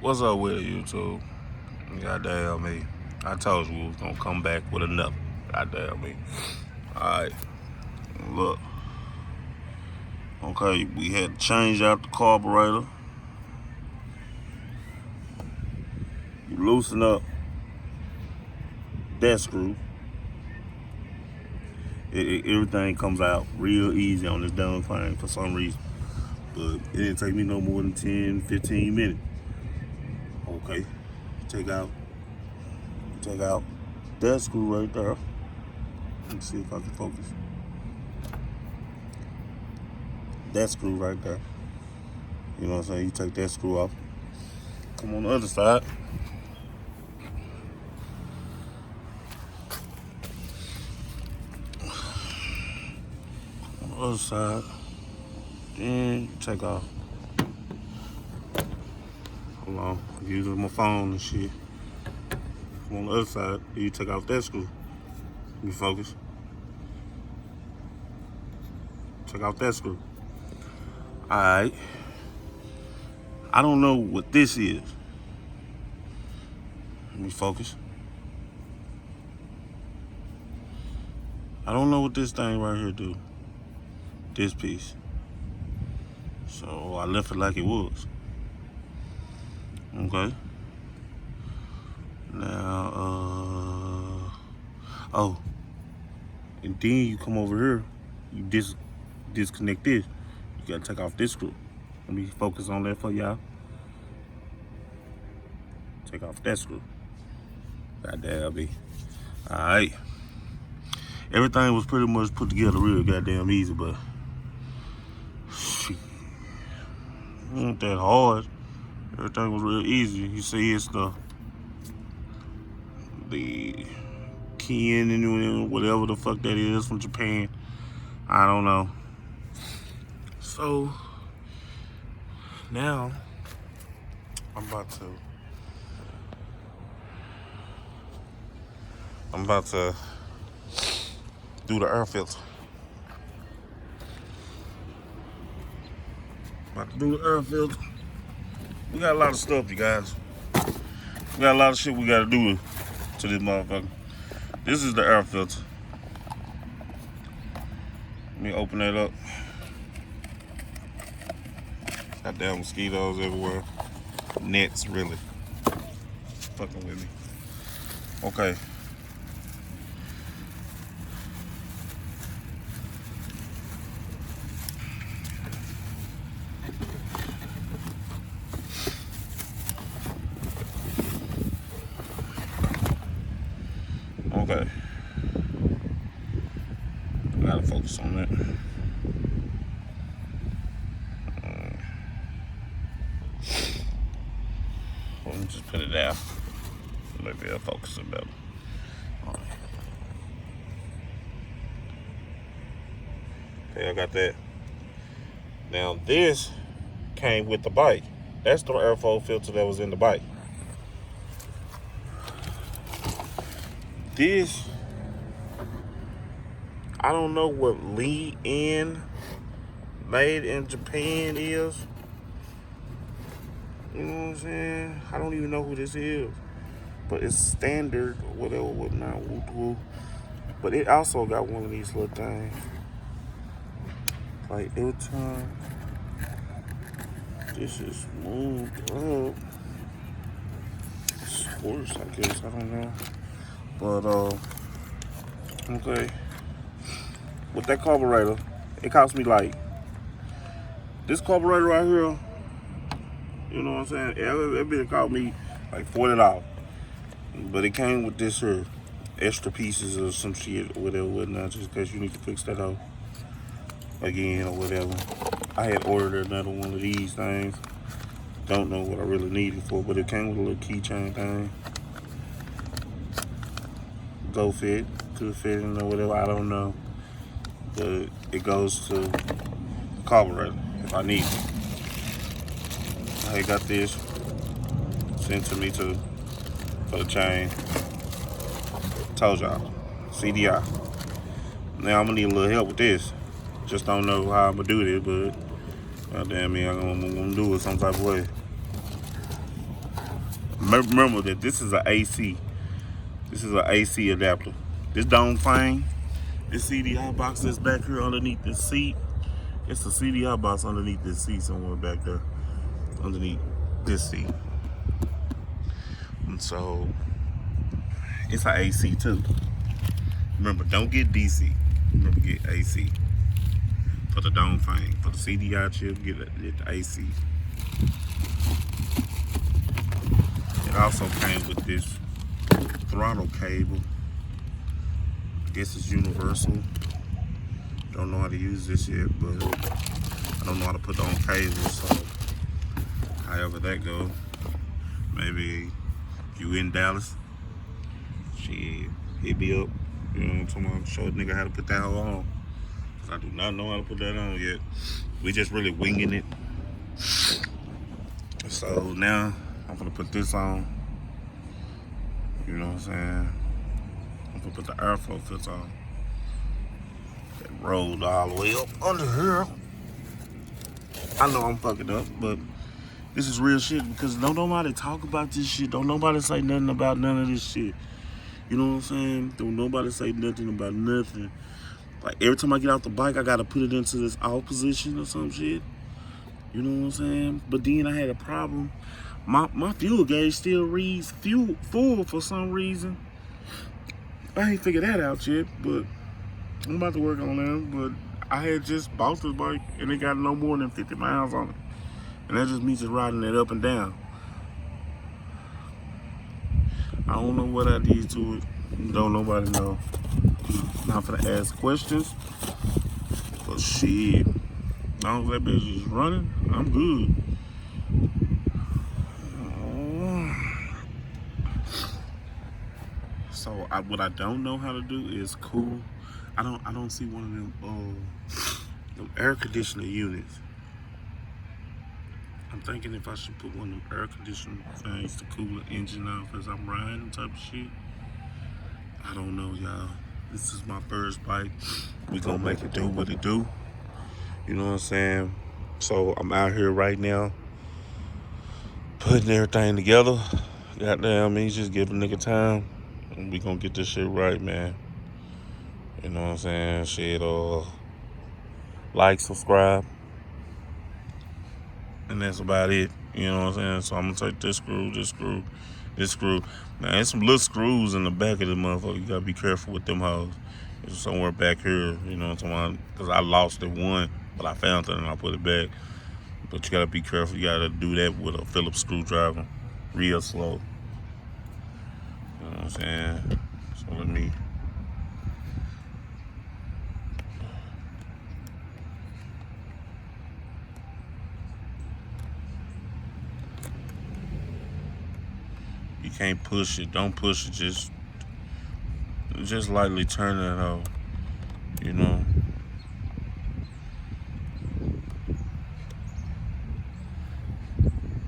What's up with it, YouTube? Goddamn me. I told you we was gonna come back with another. Goddamn me. Alright, look. Okay, we had to change out the carburetor. You loosen up that screw. Everything comes out real easy on this dumb thing for some reason. But it didn't take me no more than 10, 15 minutes. Okay, take out that screw right there. Let's see if I can focus. That screw right there. You know what I'm saying? You take that screw off. Come on the other side. On the other side. Then you take off. Hold on. I'm using my phone and shit. Come on the other side. You take off that screw. Let me focus. Take off that screw. Alright. I don't know what this is. Let me focus. I don't know what this thing right here do. This piece. So I left it like it was. Okay. Now, oh. And then you come over here, you disconnect this. You gotta take off this screw. Let me focus on that for y'all. Take off that screw. Goddamn me. Alright. Everything was pretty much put together real goddamn easy, but shit. It wasn't that hard. Everything was real easy. You see it's the Ken and whatever the fuck that is from Japan. I don't know. So now I'm about to do the air filter. About to do the air filter. We got a lot of stuff, you guys. We got a lot of shit we gotta do to this motherfucker. This is the air filter. Let me open that up. Goddamn mosquitoes everywhere. Nets, really. Fucking with me. Okay. Okay. I gotta focus on that. Let me just put it down. Maybe I'll focus it better. All right. Okay, I got that. Now this came with the bike. That's the airflow filter that was in the bike. This, I don't know what Lee-in made in Japan is. You know what I'm saying? I don't even know who this is. But it's standard or whatever, whatnot, woo. But it also got one of these little things. Like every time this is moved up, it's worse, I guess, I don't know. But, okay. With that carburetor, it cost me like, this carburetor right here, you know what I'm saying? It been cost me like $40. But it came with this here, extra pieces or some shit or whatever, whatnot, just in case you need to fix that out again or whatever. I had ordered another one of these things. Don't know what I really need it for, but it came with a little keychain thing. Go fit, could fit in or whatever, I don't know. But it goes to the carburetor if I need it. I got this sent to me too for the chain. Told y'all, CDI. Now I'm gonna need a little help with this. Just don't know how I'm gonna do this, but goddamn me, I'm gonna do it some type of way. Remember that this is an AC. This is an AC adapter. This dome fang, this CDI box that's back here underneath this seat. It's the CDI box underneath this seat somewhere back there. Underneath this seat. And so, it's an AC too. Remember, don't get DC. Remember, get AC. For the dome fang. For the CDI chip, get the AC. It also came with this throttle cable. I guess it's universal. Don't know how to use this yet, but I don't know how to put on cables, so however that goes. Maybe if you in Dallas, shit, hit me up. You know what I'm talking about? Show a nigga how to put that hoe on. Cause I do not know how to put that on yet. We just really winging it. So now I'm gonna put this on. You know what I'm saying? I'm gonna put the airflow filter on. That rolled all the way up under here. I know I'm fucking up, but this is real shit because don't nobody talk about this shit. Don't nobody say nothing about none of this shit. You know what I'm saying? Don't nobody say nothing about nothing. Like every time I get off the bike, I gotta put it into this off position or some shit. You know what I'm saying? But then I had a problem. My fuel gauge still reads full for some reason. I ain't figured that out yet, but I'm about to work on that. But I had just bought this bike and it got no more than 50 miles on it. And that's just me just riding it up and down. I don't know what I did to it. Don't nobody know. Not for to ask questions. But shit, as long as that bitch is running, I'm good. So what I don't know how to do is cool. I don't see one of them air conditioner units. I'm thinking if I should put one of them air conditioner things to cool the engine off as I'm riding type of shit. I don't know, y'all. This is my first bike. We gonna make it do what it do. You know what I'm saying? So I'm out here right now putting everything together. Goddamn me, just give a nigga time. And we gonna get this shit right, man. You know what I'm saying? Shit, like, subscribe. And that's about it. You know what I'm saying? So I'm gonna take this screw. Now, there's some little screws in the back of the motherfucker. You gotta be careful with them hoes. It's somewhere back here, you know what I'm talking about? Because I lost it one, but I found it and I put it back. But you gotta be careful. You gotta do that with a Phillips screwdriver, real slow. You know what I'm saying? So let me. You can't push it. Don't push it. Just lightly turn it out. You know.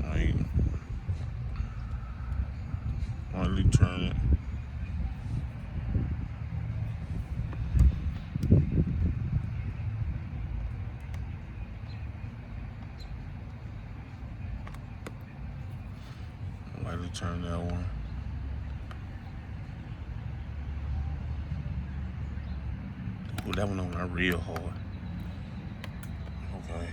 Like, lightly turn it. Lightly turn that one. Ooh, that one on my real hard. Okay.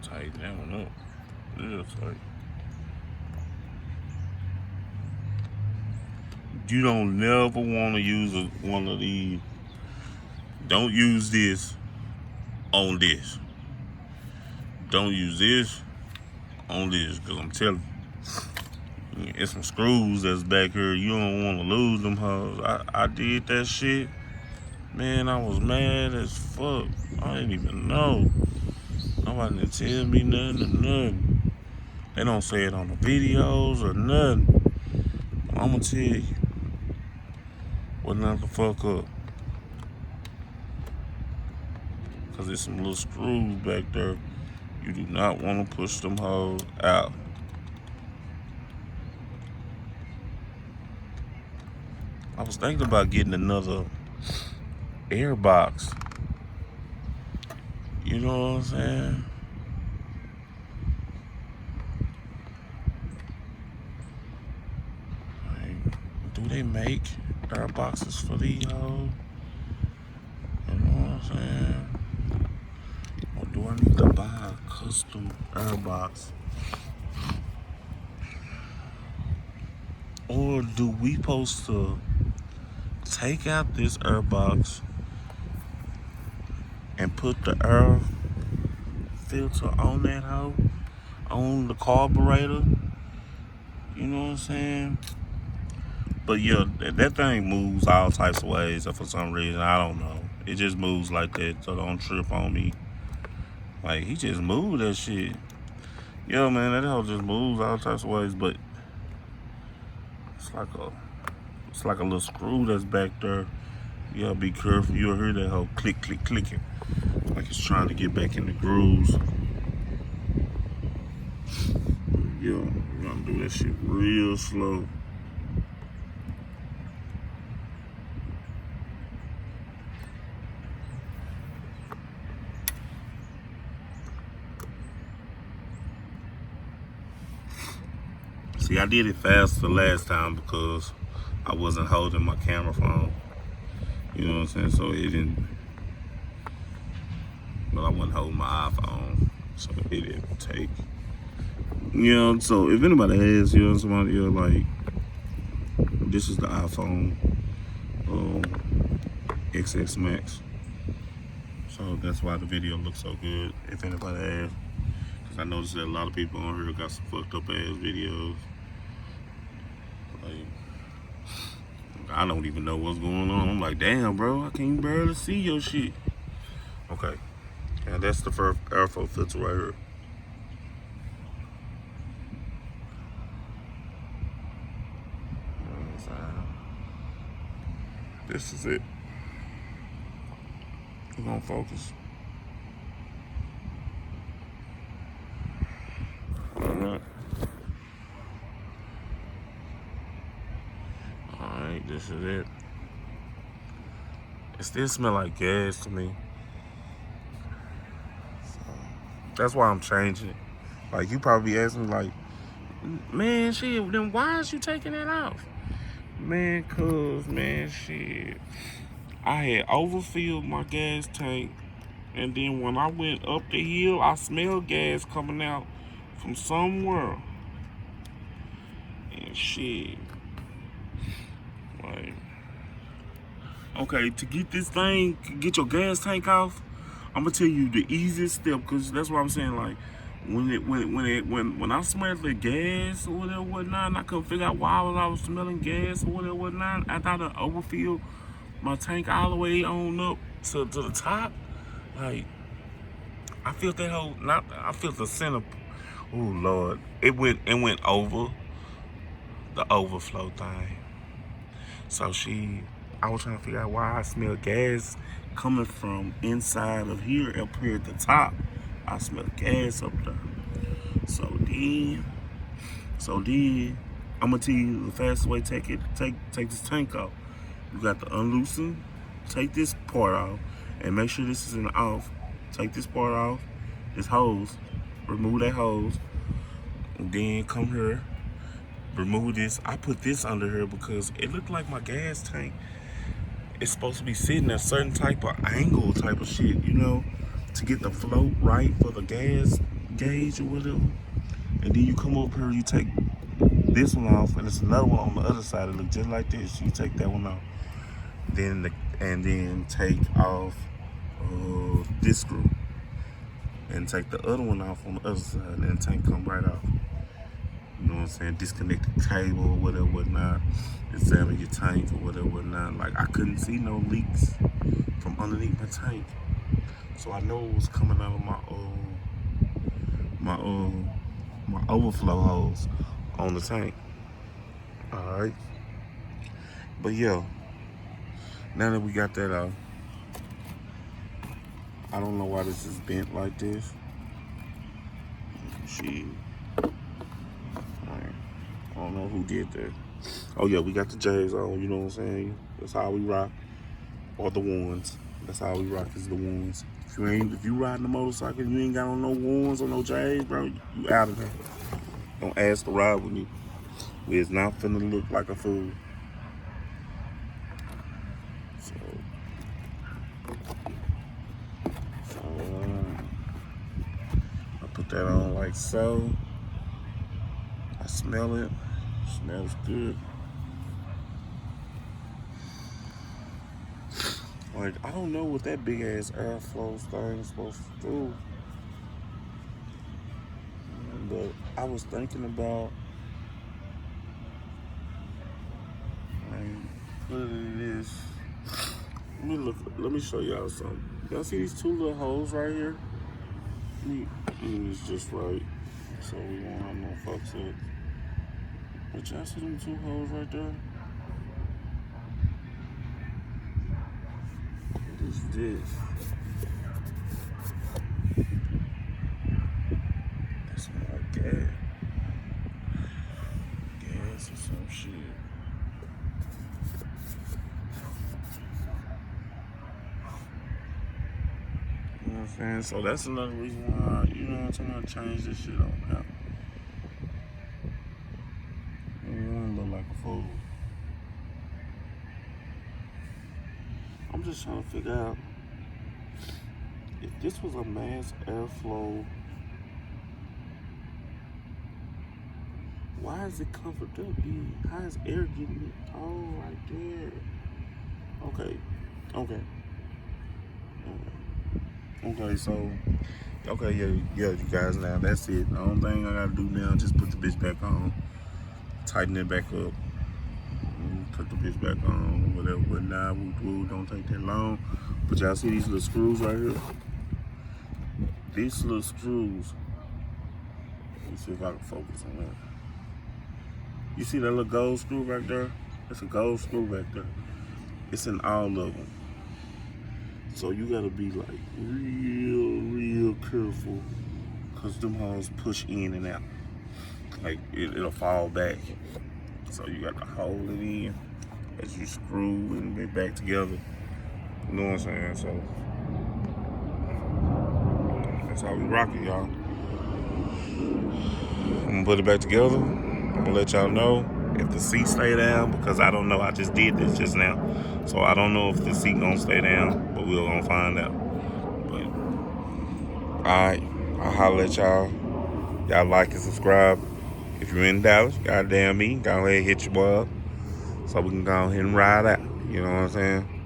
Tighten that one up. Real tight. You don't never want to use one of these. Don't use this on this. Don't use this on this, because I'm telling you, it's some screws that's back here. You don't want to lose them hoes. I did that shit. Man, I was mad as fuck. I didn't even know. Nobody didn't tell me nothing or nothing. They don't say it on the videos or nothing. But I'm going to tell you what not to fuck up. Because there's some little screws back there. You do not want to push them hoes out. I was thinking about getting another air box. You know what I'm saying? they make air boxes for these hoes. You know what I'm saying? Or do I need to buy a custom air box? Or do we supposed to take out this air box and put the air filter on that hoe, on the carburetor? You know what I'm saying? But yeah, that thing moves all types of ways for some reason. I don't know. It just moves like that, so don't trip on me. Like, he just moved that shit. Yo, man, that hoe just moves all types of ways, but it's like a little screw that's back there. You gotta be careful. You'll hear that hoe click, click, clicking. Like it's trying to get back in the grooves. Yo, we're gonna do that shit real slow. See, I did it faster last time because I wasn't holding my camera phone. You know what I'm saying? So it didn't. But I wasn't holding my iPhone, so it didn't take. You know, so if anybody has, you know, somebody else like, this is the iPhone XS Max. So that's why the video looks so good. If anybody has, because I noticed that a lot of people on here got some fucked up ass videos. Like, I don't even know what's going on. I'm like, damn, bro, I can't barely see your shit. Okay, and that's the first airflow filter right here. This is it. We're gonna focus. Alright. Alright, this is it. It still smells like gas to me. So, that's why I'm changing it. Like, you probably be asking me like, man, shit, then why is you taking that off? Man, cause, man, shit, I had overfilled my gas tank, and then when I went up the hill, I smelled gas coming out from somewhere. And shit, like, okay, to get this thing, get your gas tank off, I'm gonna tell you the easiest step, cause that's what I'm saying. Like, when I smelled the gas or whatever whatnot, and I couldn't figure out why I was smelling gas or whatever whatnot, I thought I overfilled my tank all the way on up to the top. Like, I felt that whole, I felt the center. Oh Lord, it went over the overflow thing. So I was trying to figure out why I smelled gas coming from inside of here up here at the top. I smelled gas up there. So then I'm gonna tell you the fastest way to take this tank off. You got to unloosen, take this part off, and make sure this is in the off. Take this part off, this hose, remove that hose, and then come here, remove this. I put this under here because it looked like my gas tank is supposed to be sitting at a certain type of angle type of shit, you know, to get the float right for the gas gauge or whatever. And then you come up here, you take this one off, and there's another one on the other side that looks just like this. You take that one off. Then take off this screw, and take the other one off on the other side, and then the tank come right off. You know what I'm saying? Disconnect the cable or whatever whatnot. Examine your tank or whatever whatnot. Like, I couldn't see no leaks from underneath my tank, so I know it was coming out of my overflow hose on the tank. All right, but yeah. Now that we got that out, I don't know why this is bent like this. Shit. I don't know who did that. Oh yeah, we got the J's on, you know what I'm saying? That's how we rock. Or the ones. That's how we rock, is the ones. If you riding a motorcycle and you ain't got on no ones or no J's, bro, you out of there. Don't ask to ride with me. It's not finna look like a fool. Put that on like so. I smell it. Smells good. Like, I don't know what that big ass airflow thing is supposed to do. But I was thinking about put it in this. Let me show y'all something. Y'all see these two little holes right here? It's just right. So we won't have no fucks up. But y'all see them two holes right there? What is this? That's more gas. Gas or some shit. You know what I'm saying? So that's another reason why, you know what I'm talking about, change this shit on now. You want to look like a fool. I'm just trying to figure out if this was a mass airflow, why is it covered up, dude? How is air getting it? Oh, right there. Okay, so, yeah, you guys, now that's it. The only thing I gotta do now is just put the bitch back on, tighten it back up, put the bitch back on, whatever, nah, woo, don't take that long. But y'all see these little screws right here? These little screws, let me see if I can focus on that. You see that little gold screw right there? That's a gold screw right there. It's in all of them. So you gotta be like real careful, cause them holes push in and out. Like it'll fall back. So you got to hold it in as you screw it back together. You know what I'm saying? So that's how we rock it, y'all. I'm gonna put it back together. I'm gonna let y'all know if the seat stay down, because I don't know. I just did this just now. So I don't know if the seat gonna stay down, but we're gonna find out. But alright, I'll holler at y'all. Y'all like and subscribe. If you're in Dallas, goddamn me, go ahead and hit your boy up so we can go ahead and ride out. You know what I'm saying?